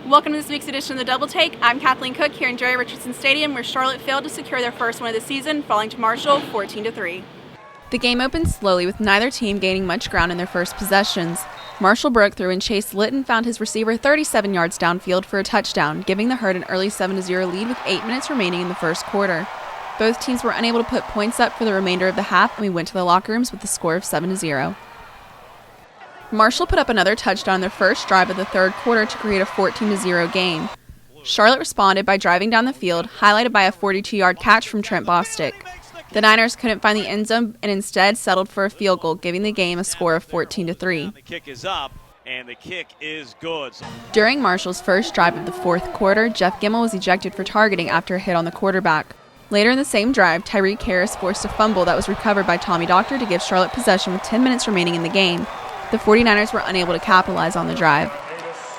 Welcome to this week's edition of the Double Take. I'm Kathleen Cook here in Jerry Richardson Stadium, where Charlotte failed to secure their first win of the season, falling to Marshall 14-3. The game opened slowly, with neither team gaining much ground in their first possessions. Marshall broke through and Chase Litton found his receiver 37 yards downfield for a touchdown, giving the Herd an early 7-0 lead with 8 minutes remaining in the first quarter. Both teams were unable to put points up for the remainder of the half, and we went to the locker rooms with the score of 7-0. Marshall put up another touchdown on their first drive of the third quarter to create a 14-0 game. Charlotte responded by driving down the field, highlighted by a 42-yard catch from Trent Bostic. The Niners couldn't find the end zone and instead settled for a field goal, giving the game a score of 14-3. The kick is up, and the kick is good. During Marshall's first drive of the fourth quarter, Jeff Gimmel was ejected for targeting after a hit on the quarterback. Later in the same drive, Tyreek Harris forced a fumble that was recovered by Tommy Doctor to give Charlotte possession with 10 minutes remaining in the game. The 49ers were unable to capitalize on the drive.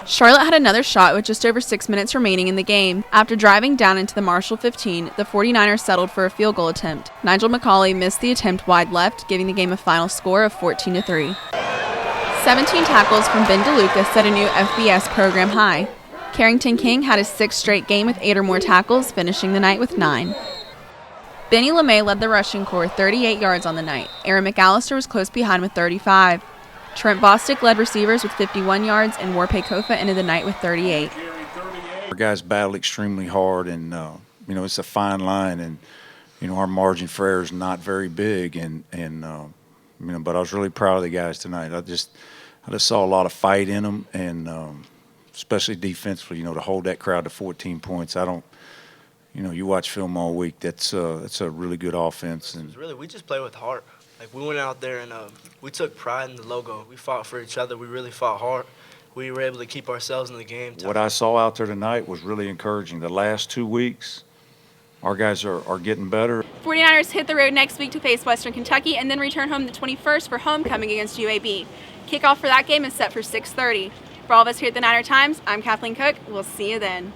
Charlotte had another shot with just over 6 minutes remaining in the game. After driving down into the Marshall 15, the 49ers settled for a field goal attempt. Nigel McCauley missed the attempt wide left, giving the game a final score of 14-3. 17 tackles from Ben DeLuca set a new FBS program high. Carrington King had his sixth straight game with 8 or more tackles, finishing the night with 9. Benny LeMay led the rushing corps 38 yards on the night. Aaron McAllister was close behind with 35. Trent Bostic led receivers with 51 yards, and Warpay Kofa ended the night with 38. Our guys battled extremely hard, and it's a fine line, and our margin for error is not very big, but I was really proud of the guys tonight. I just saw a lot of fight in them, and especially defensively, to hold that crowd to 14 points. You watch film all week. That's a really good offense, and we just play with heart. We went out there and we took pride in the logo. We fought for each other. We really fought hard. We were able to keep ourselves in the game. What I saw out there tonight was really encouraging. The last 2 weeks, our guys are getting better. 49ers hit the road next week to face Western Kentucky and then return home the 21st for homecoming against UAB. Kickoff for that game is set for 6:30. For all of us here at the Niner Times, I'm Kathleen Cook. We'll see you then.